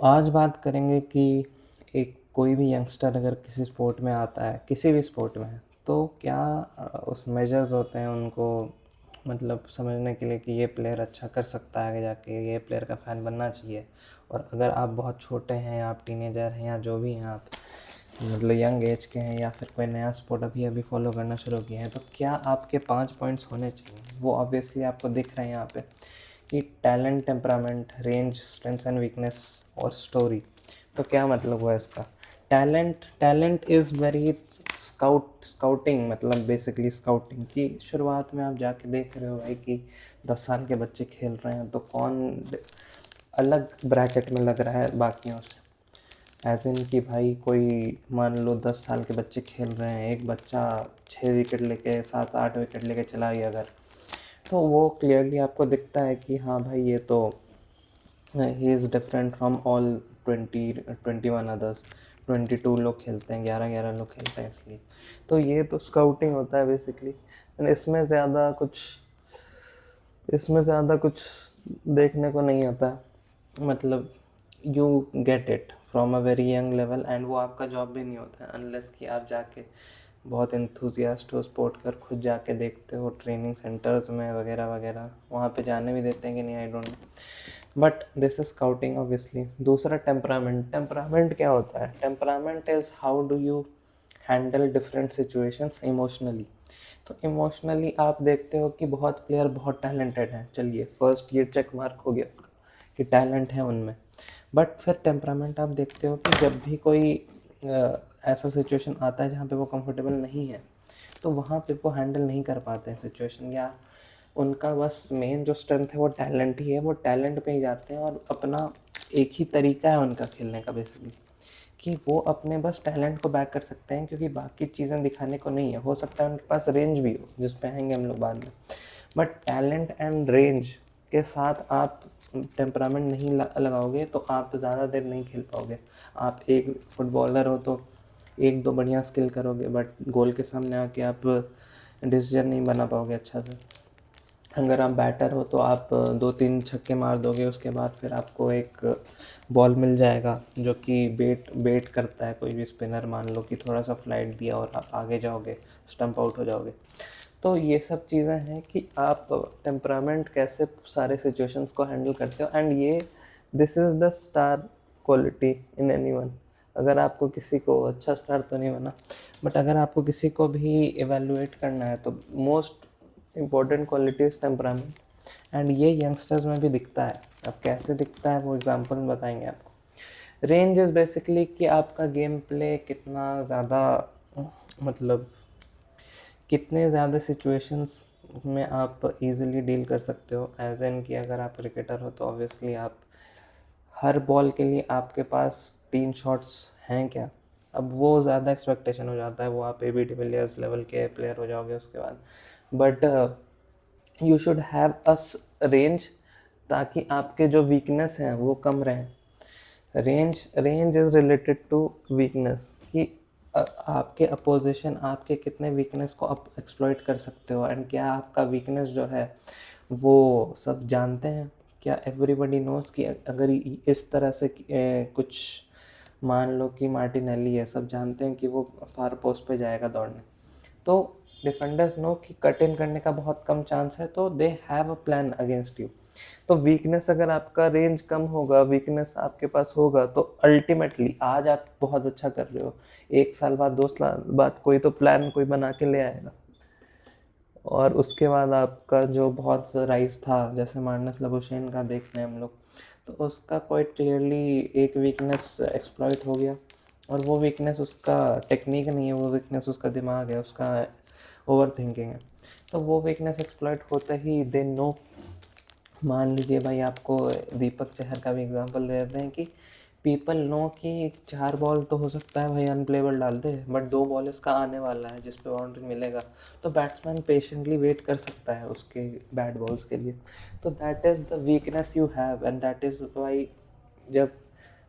आज बात करेंगे कि एक कोई भी यंगस्टर अगर किसी स्पोर्ट में आता है, किसी भी स्पोर्ट में, तो क्या उस मेजर्स होते हैं उनको मतलब समझने के लिए कि ये प्लेयर अच्छा कर सकता है आगे जाके, ये प्लेयर का फ़ैन बनना चाहिए। और अगर आप बहुत छोटे हैं, आप टीनेजर हैं या जो भी हैं, आप मतलब यंग एज के हैं या फिर कोई नया स्पोर्ट अभी अभी फॉलो करना शुरू किए हैं, तो क्या आपके 5 पॉइंट्स होने चाहिए। वो ऑब्वियसली आपको दिख रहे हैं यहाँ पे कि talent, temperament, range, strengths and weakness और स्टोरी। तो क्या मतलब हुआ इसका। टैलेंट इज़ वेरी स्काउटिंग, मतलब बेसिकली स्काउटिंग की शुरुआत में आप जाके देख रहे हो भाई कि 10 साल के बच्चे खेल रहे हैं तो कौन अलग ब्रैकेट में लग रहा है बाकियों से। एज इन कि भाई कोई मान लो 10 साल के बच्चे खेल रहे हैं, एक बच्चा 6 विकेट लेके 7-8 विकेट लेके चला गया अगर, तो वो क्लियरली आपको दिखता है कि हाँ भाई ये तो he is different from all 21 others. 22 लोग खेलते हैं, 11 लोग खेलते हैं, इसलिए तो ये तो स्काउटिंग होता है बेसिकली। इसमें ज़्यादा कुछ देखने को नहीं आता है। मतलब you get it from a very young level and वो आपका जॉब भी नहीं होता है अनलेस कि आप जाके बहुत इंथुजियास्ट हो स्पोर्ट कर खुद जाके देखते हो ट्रेनिंग सेंटर्स में वगैरह वगैरह। वहाँ पे जाने भी देते हैं कि नहीं, I don't know, but this is scouting obviously. दूसरा टेम्परामेंट क्या होता है। Temperament is how do you handle different situations emotionally. तो इमोशनली आप देखते हो कि बहुत प्लेयर बहुत टैलेंटेड हैं, चलिए फर्स्ट ये चेक मार्क हो गया कि टैलेंट है उनमें। बट फिर टेम्परामेंट आप देखते हो कि जब भी कोई ऐसा सिचुएशन आता है जहाँ पे वो कंफर्टेबल नहीं है, तो वहाँ पे वो हैंडल नहीं कर पाते हैं सिचुएशन, या उनका बस मेन जो स्ट्रेंथ है वो टैलेंट ही है, वो टैलेंट पे ही जाते हैं और अपना एक ही तरीका है उनका खेलने का बेसिकली, कि वो अपने बस टैलेंट को बैक कर सकते हैं क्योंकि बाकी चीज़ें दिखाने को नहीं है। हो सकता है उनके पास रेंज भी हो, जिस पे आएंगे हम लोग बाद में, बट टैलेंट एंड रेंज के साथ आप टेम्परामेंट नहीं लगाओगे तो आप ज़्यादा देर नहीं खेल पाओगे। आप एक फुटबॉलर हो तो एक दो बढ़िया स्किल करोगे, बट गोल के सामने आके आप डिसीजन नहीं बना पाओगे अच्छा से। अगर आप बैटर हो तो आप 2-3 छक्के मार दोगे, उसके बाद फिर आपको एक बॉल मिल जाएगा जो कि बेट करता है कोई भी स्पिनर, मान लो कि थोड़ा सा फ्लाइट दिया और आप आगे जाओगे, स्टंप आउट हो जाओगे। तो ये सब चीज़ें हैं कि आप टेम्परामेंट कैसे सारे सिचुएशंस को हैंडल करते हो, एंड ये this is the star quality in anyone. अगर आपको किसी को, अच्छा स्टार तो नहीं बना, बट अगर आपको किसी को भी इवेलुएट करना है तो most important quality is temperament. And ये यंगस्टर्स में भी दिखता है। अब कैसे दिखता है वो एग्जांपल में बताएंगे आपको। रेंज इज़ बेसिकली कि आपका गेम प्ले कितना ज़्यादा, मतलब कितने ज़्यादा सिचुएशंस में आप इजीली डील कर सकते हो। एज एन कि अगर आप क्रिकेटर हो तो ऑब्वियसली आप हर बॉल के लिए आपके पास 3 शॉट्स हैं क्या। अब वो ज़्यादा एक्सपेक्टेशन हो जाता है, वो आप AB डिविलियर्स लेवल के प्लेयर हो जाओगे उसके बाद। But you should have a range ताकि आपके जो वीकनेस हैं वो कम रहें। Range is related to weakness, कि आपके अपोजिशन आपके कितने वीकनेस को आप एक्सप्लॉइट कर सकते हो, एंड क्या आपका वीकनेस जो है वो सब जानते हैं। क्या एवरीबडी नोज कि अगर इस तरह से कुछ मान लो कि मार्टिनेली है, सब जानते हैं कि वो फार पोस्ट पे जाएगा दौड़ने, तो डिफेंडर्स नो कि कट इन करने का बहुत कम चांस है, तो they have a plan against you. तो वीकनेस, अगर आपका रेंज कम होगा, वीकनेस आपके पास होगा, तो अल्टीमेटली आज आप बहुत अच्छा कर रहे हो, 1 साल बाद 2 साल बाद कोई तो प्लान कोई बना के ले आएगा, और उसके बाद आपका जो बहुत राइज था, जैसे मार्नस लबुशेन का देख रहे हैं हम लोग, तो उसका क्वाइट क्लियरली एक वीकनेस एक्सप्लॉइट हो गया, और वो वीकनेस उसका टेक्निक नहीं है, वो वीकनेस उसका दिमाग है, उसका ओवर थिंकिंग है। तो वो वीकनेस एक्सप्लॉइट होते ही दे नो। मान लीजिए भाई, आपको दीपक चहर का भी एग्जांपल दे देते हैं कि पीपल नो कि 4 बॉल तो हो सकता है भाई अनप्लेबल डाल दे, बट 2 बॉल इसका आने वाला है जिस पे बाउंड्री मिलेगा, तो बैट्समैन पेशेंटली वेट कर सकता है उसके बैट बॉल्स के लिए। तो that is the weakness you have, and that is why जब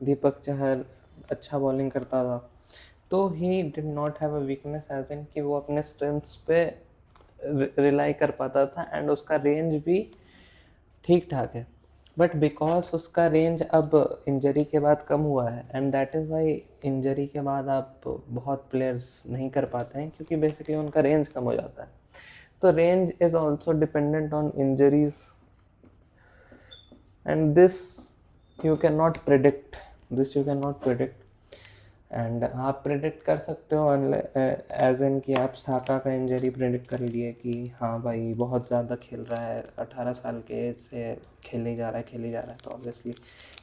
दीपक चहर अच्छा बॉलिंग करता था तो ही did not have a weakness, as in कि वो अपने स्ट्रेंथ्स पे रिलाई कर पाता था, एंड उसका रेंज भी ठीक ठाक है। बट बिकॉज उसका रेंज अब इंजरी के बाद कम हुआ है, and that is Y injury के बाद आप बहुत प्लेयर्स नहीं कर पाते हैं, क्योंकि बेसिकली उनका रेंज कम हो जाता है. तो range is also dependent on injuries, and this you can not predict. And आप प्रेडिक्ट कर सकते हो एज इन कि आप साका का इंजरी प्रेडिक्ट कर लिए कि हाँ भाई बहुत ज़्यादा खेल रहा है, 18 साल के एज से खेले जा रहा है, तो ऑब्वियसली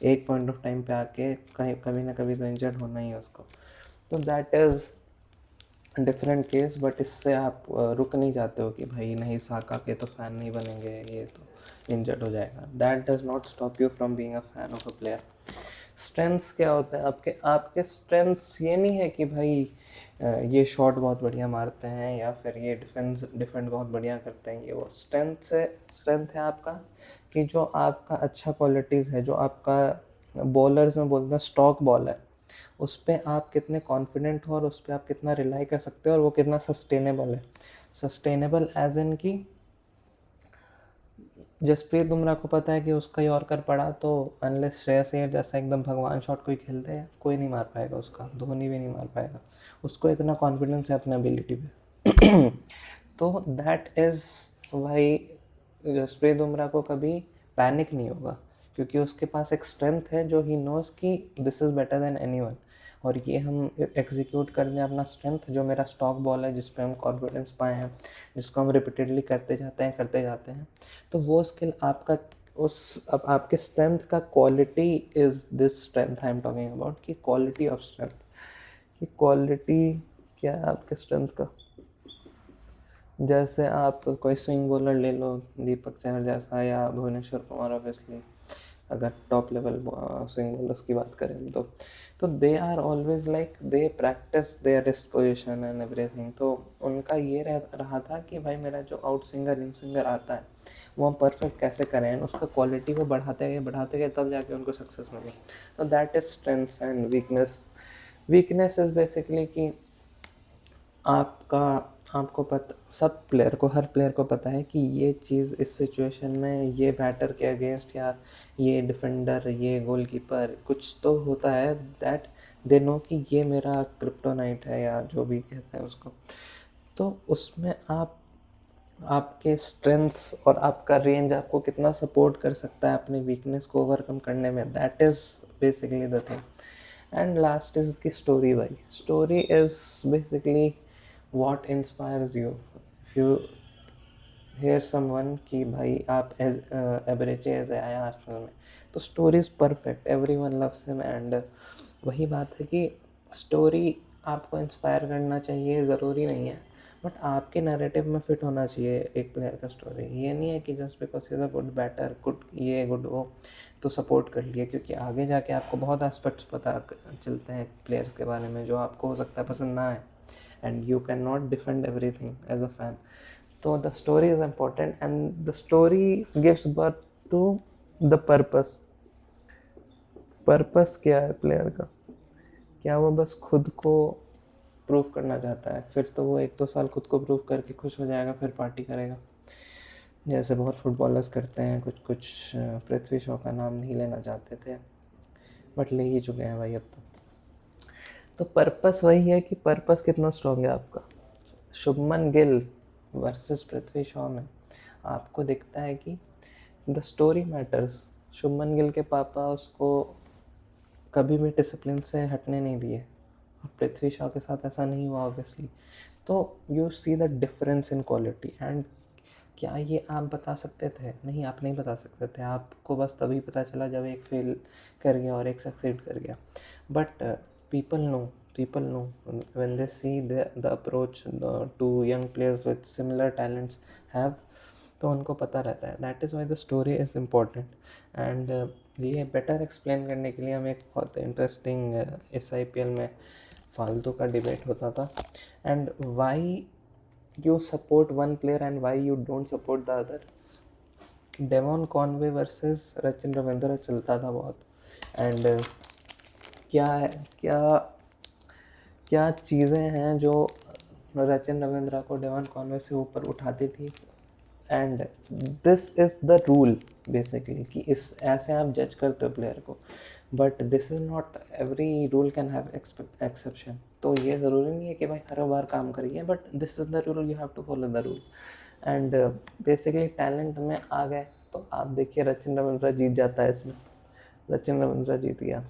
एक पॉइंट ऑफ टाइम पे आके कहीं कभी ना कभी तो इंजर्ड होना ही है उसको. तो that is different case. But इससे आप रुक नहीं जाते हो कि भाई नहीं साका के तो फ़ैन नहीं बनेंगे, ये तो इंजर्ड हो जाएगा. That does not stop you from being a fan of a player. Strengths क्या होते हैं आपके? आपके स्ट्रेंथ्स ये नहीं है कि भाई ये शॉट बहुत बढ़िया मारते हैं या फिर ये डिफेंड बहुत बढ़िया करते हैं. ये वो स्ट्रेंथ है आपका कि जो आपका अच्छा क्वालिटीज़ है, जो आपका बॉलर्स में बोलते हैं स्टॉक बॉल है, उस पर आप कितने कॉन्फिडेंट हो और उस पर आप कितना रिलाई कर सकते हो और वो कितना सस्टेनेबल है. सस्टेनेबल एज इन की जसप्रीत बुमराह को पता है कि उसका यॉर्कर पड़ा तो अनलेस श्रेयस अय्यर जैसा एकदम भगवान शॉट कोई खेलते हैं, कोई नहीं मार पाएगा उसका, धोनी भी नहीं मार पाएगा. उसको इतना कॉन्फिडेंस है अपने एबिलिटी पे. तो that is why Jasprit Bumrah को कभी पैनिक नहीं होगा, क्योंकि उसके पास एक स्ट्रेंथ है जो ही नोज़ कि this is better than anyone, और ये हम एग्जीक्यूट कर दें अपना स्ट्रेंथ, जो मेरा स्टॉक बॉल है जिस पे हम कॉन्फिडेंस पाए हैं, जिसको हम रिपीटेडली करते जाते हैं. तो वो स्किल आपका अब आपके स्ट्रेंथ का quality is this strength I am talking about, कि क्वालिटी ऑफ स्ट्रेंथ. कि क्वालिटी क्या है आपके स्ट्रेंथ का? जैसे आप कोई स्विंग बॉलर ले लो, दीपक चहर जैसा, या भुवनेश्वर कुमार ऑब्वियसली, अगर टॉप लेवल स्विंग बॉलर्स की बात करें तो they are always like they practice their wrist position and everything. तो उनका ये रहा था कि भाई मेरा जो आउट स्विंगर इन स्विंगर आता है वो हम परफेक्ट कैसे करें, उसका क्वालिटी वो बढ़ाते गए तब जाके उनको सक्सेस मिली. तो that is strengths and weakness is basically कि आपको पता, हर प्लेयर को पता है कि ये चीज़ इस सिचुएशन में ये बैटर के अगेंस्ट, या ये डिफेंडर, ये गोलकीपर, कुछ तो होता है दैट दे नो कि ये मेरा क्रिप्टोनाइट है, या जो भी कहते हैं उसको. तो उसमें आपके स्ट्रेंथ्स और आपका रेंज आपको कितना सपोर्ट कर सकता है अपने वीकनेस को ओवरकम करने में, that is basically the thing. And last is की स्टोरी. भाई story is basically what inspires you. If you hear someone कि भाई आप एवरेज ऐसे आया आर्सेनल में, तो story is perfect, every one loves him. And वही बात है कि स्टोरी आपको इंस्पायर करना चाहिए, ज़रूरी नहीं है, बट आपके नैरेटिव में फिट होना चाहिए एक प्लेयर का स्टोरी. ये नहीं है कि just because is a good batter, good वो तो सपोर्ट कर लिए, क्योंकि आगे जाके आपको बहुत एस्पेक्ट्स पता चलते हैं प्लेयर्स के बारे में जो आपको हो सकता है पसंद ना आए, and you cannot defend everything as a fan. So the story is important, and the story gives birth to the purpose. Purpose क्या है प्लेयर का? क्या वो बस खुद को प्रूव करना चाहता है? फिर तो वो 1-2 साल खुद को प्रूव करके खुश हो जाएगा, फिर पार्टी करेगा, जैसे बहुत फुटबॉलर्स करते हैं. कुछ पृथ्वी शॉ का नाम नहीं लेना चाहते थे, बट ले ही चुके हैं भाई अब तो पर्पस वही है कि पर्पस कितना स्ट्रॉन्ग है आपका. शुभमन गिल वर्सेस पृथ्वी शॉ में आपको दिखता है कि the story matters. Shubman Gill के पापा उसको कभी भी डिसिप्लिन से हटने नहीं दिए, और पृथ्वी शॉ के साथ ऐसा नहीं हुआ ऑब्वियसली. तो you see the difference in quality. And क्या ये आप बता सकते थे? नहीं, आप नहीं बता सकते थे. आपको बस तभी पता चला जब एक फेल कर गया और एक सक्सीड कर गया. But people know when they see the approach to young players with similar talents have, तो उनको पता रहता है. That is why the story is important. And ये बेटर एक्सप्लेन करने के लिए हम एक बहुत इंटरेस्टिंग इस IPL में फालतू का डिबेट होता था. And why you support one player and why you don't support the other. Devon Conway versus Sachin Ravindra चलता था बहुत. एंड क्या क्या चीज़ें हैं जो सचिन रविंद्र को डेवॉन कॉनवे से ऊपर उठाती थी? And this is the rule basically कि इस ऐसे आप जज करते हो प्लेयर को, but this is not every rule can have exception. तो ये ज़रूरी नहीं है कि भाई हर बार काम करिए, but this is the rule, you have to follow the rule. And basically talent में आ गए तो आप देखिए रचिन रविंद्रा जीत जाता है इसमें, रचिन रविंद्रा जीत गया।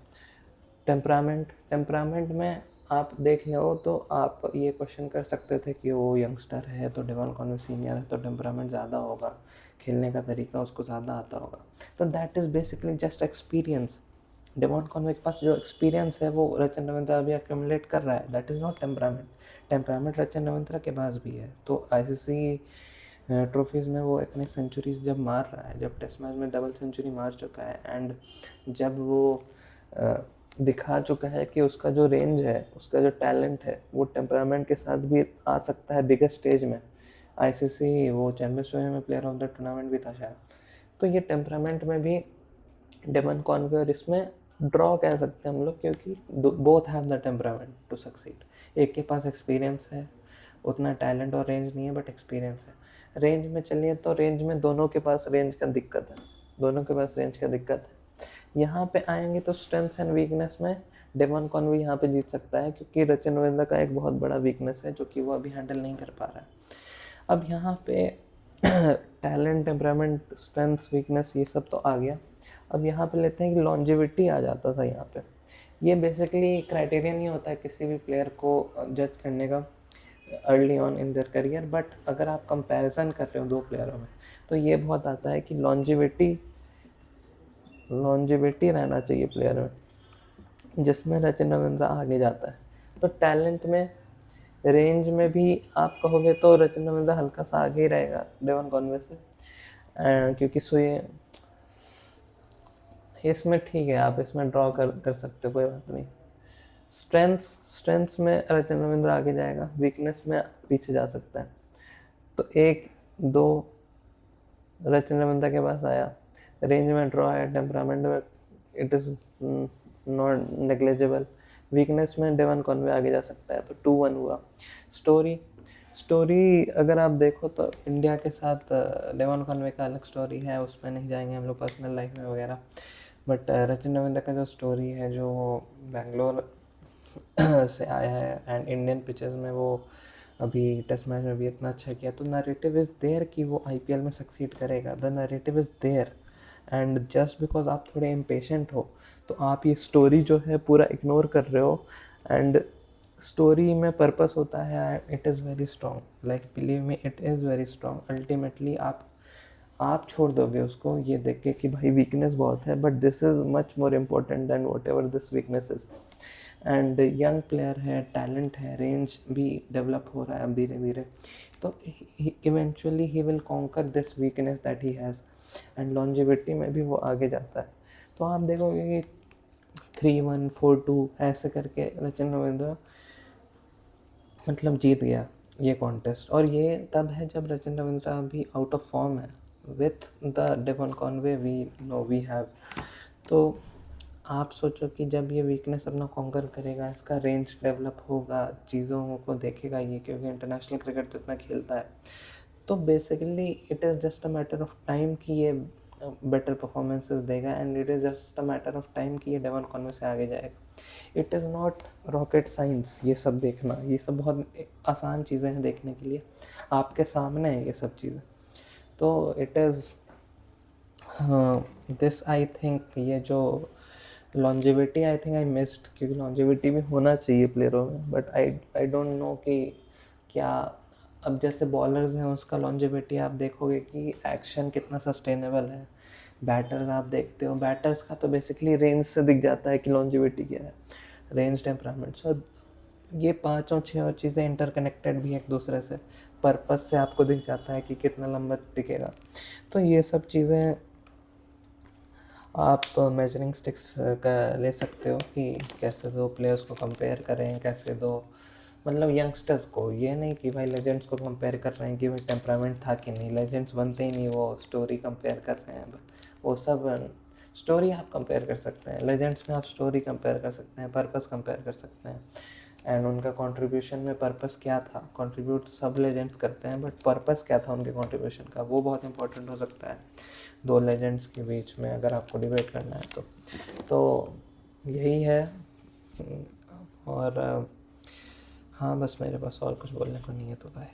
टेम्परामेंट में आप देख लो तो आप ये क्वेश्चन कर सकते थे कि वो यंगस्टर है तो डेवन कॉनवे सीनियर है तो टेम्परामेंट ज़्यादा होगा, खेलने का तरीका उसको ज़्यादा आता होगा। तो that is basically just experience. Devon Conway के पास जो एक्सपीरियंस है वो रचिन रविंद्रा अभी एक्यूमुलेट कर रहा है, that is not temperament. Temperament Rachin Ravindra के पास भी है। तो आईसीसी ट्रॉफीज़ में वो इतने सेंचुरीज जब मार रहा है, जब टेस्ट मैच में डबल सेंचुरी मार चुका है, एंड जब वो दिखा चुका है कि उसका जो रेंज है, उसका जो टैलेंट है वो टेम्परामेंट के साथ भी आ सकता है बिगेस्ट स्टेज में। आईसीसी वो चैम्पियंस ट्रॉफी में प्लेयर ऑफ द टूर्नामेंट भी था शायद। तो ये टेम्परामेंट में भी डेवन कॉनवे और इसमें ड्रॉ कह सकते हैं हम लोग, क्योंकि both have the temperament to succeed. एक के पास एक्सपीरियंस है, उतना टैलेंट और रेंज नहीं है बट एक्सपीरियंस है। रेंज में चलिए तो रेंज में दोनों के पास रेंज का दिक्कत है, दोनों के पास रेंज का दिक्कत है। यहाँ पे आएंगे तो स्ट्रेंथ एंड वीकनेस में डेवन कॉनवे यहाँ पे जीत सकता है, क्योंकि रचिन रविंद्रा का एक बहुत बड़ा वीकनेस है जो कि वो अभी हैंडल नहीं कर पा रहा है। अब यहाँ पे टैलेंट, टेम्परामेंट, स्ट्रेंथ, वीकनेस ये सब तो आ गया। अब यहाँ पे लेते हैं कि लॉन्जिविटी आ जाता था यहाँ पे। ये बेसिकली क्राइटेरिया नहीं होता है किसी भी प्लेयर को जज करने का early on in their career, but अगर आप कंपैरिजन कर रहे हो दो प्लेयरों में तो ये बहुत आता है कि लॉन्जिविटी रहना चाहिए प्लेयर में, जिसमें रचिन रविंद्रा आगे जाता है। तो टैलेंट में, रेंज में भी आप कहोगे तो रचिन रविंद्रा हल्का सा आगे ही रहेगा डेवन कॉनवे से, क्योंकि सुई इसमें ठीक है, आप इसमें ड्रॉ कर सकते हो, कोई बात नहीं। स्ट्रेंथ्स में रचिन रविंद्रा आगे जाएगा, वीकनेस में पीछे जा सकता है। तो 1-2 रचिन रविंद्रा के पास आया, रेंज में ड्रॉ है, टेम्परामेंट में it is not negligible, weakness में डेवन कॉनवे आगे जा सकता है। तो 2-1 हुआ। स्टोरी अगर आप देखो तो इंडिया के साथ डेवन कॉनवे का अलग स्टोरी है, उसमें नहीं जाएंगे हम लोग पर्सनल लाइफ में वगैरह। बट रचिन रविंद्रा का जो स्टोरी है, जो बेंगलोर से आया है एंड इंडियन पिचेस में वो अभी टेस्ट मैच में भी इतना अच्छा किया, तो नैरेटिव इज़ देयर कि वो आईपीएल में सक्सीड करेगा। The narrative is there, and just because आप थोड़े इम्पेशेंट हो तो आप ये स्टोरी जो है पूरा इग्नोर कर रहे हो। एंड स्टोरी में पर्पस होता है, it is very strong, like believe me it is very strong. Ultimately आप छोड़ दोगे उसको ये देख के कि भाई वीकनेस बहुत है, but this is much more important than what ever this weakness is. And young player है, टैलेंट है, रेंज भी डेवलप हो रहा है अब धीरे धीरे, तो eventually he will conquer this weakness that he has, and longevity में भी वो आगे जाता है। तो आप देखोगे कि 3-1, 4-2 ऐसे करके रचिन रविंद्रा मतलब जीत गया ये कॉन्टेस्ट। और ये तब है जब रचिन रविंद्रा भी आउट ऑफ फॉर्म है, with the Devon Conway we know we have. तो आप सोचो कि जब ये वीकनेस अपना कॉन्कर करेगा, इसका रेंज डेवलप होगा, चीज़ों को देखेगा ये, क्योंकि इंटरनेशनल क्रिकेट तो इतना खेलता है, तो basically it is just a matter of time कि ये बेटर परफॉर्मेंसेस देगा, and it is just a matter of time कि ये डेवन कॉनवे से आगे जाएगा। It is not rocket science ये सब देखना, ये सब बहुत आसान चीज़ें हैं देखने के लिए, आपके सामने है ये सब चीज़ें। तो it is this I think, ये जो longevity I think I missed, क्योंकि लॉन्जिविटी भी होना चाहिए प्लेयरों में, बट आई डोंट नो कि क्या। अब जैसे बॉलर्स हैं उसका लॉन्जिविटी आप देखोगे कि एक्शन कितना सस्टेनेबल है। बैटर्स आप देखते हो, बैटर्स का तो बेसिकली रेंज से दिख जाता है कि लॉन्जिविटी क्या है, रेंज, टेम्परामेंट। सो ये 5 और 6 और चीज़ें इंटरकनेक्टेड भी एक दूसरे से, पर्पस से आपको दिख जाता है कि कितना लंबा टिकेगा। तो ये सब चीज़ें आप मेजरिंग स्टिक्स का ले सकते हो कि कैसे दो प्लेयर्स को कंपेयर करें, कैसे दो मतलब यंगस्टर्स को, ये नहीं कि भाई लेजेंड्स को कंपेयर कर रहे हैं कि भाई टेम्परामेंट था कि नहीं, लेजेंड्स बनते ही नहीं, वो स्टोरी कंपेयर कर रहे हैं। वो सब स्टोरी आप कंपेयर कर सकते हैं, लेजेंड्स में आप स्टोरी कंपेयर कर सकते हैं, पर्पस कंपेयर कर सकते हैं, एंड उनका कंट्रीब्यूशन में पर्पस क्या था। कंट्रीब्यूट तो सब लेजेंड्स करते हैं, बट पर्पस क्या था उनके कंट्रीब्यूशन का, वो बहुत इंपॉर्टेंट हो सकता है दो लेजेंड्स के बीच में अगर आपको डिबेट करना है तो यही है। और हाँ, बस मेरे पास और कुछ बोलने को नहीं है, तो बाय।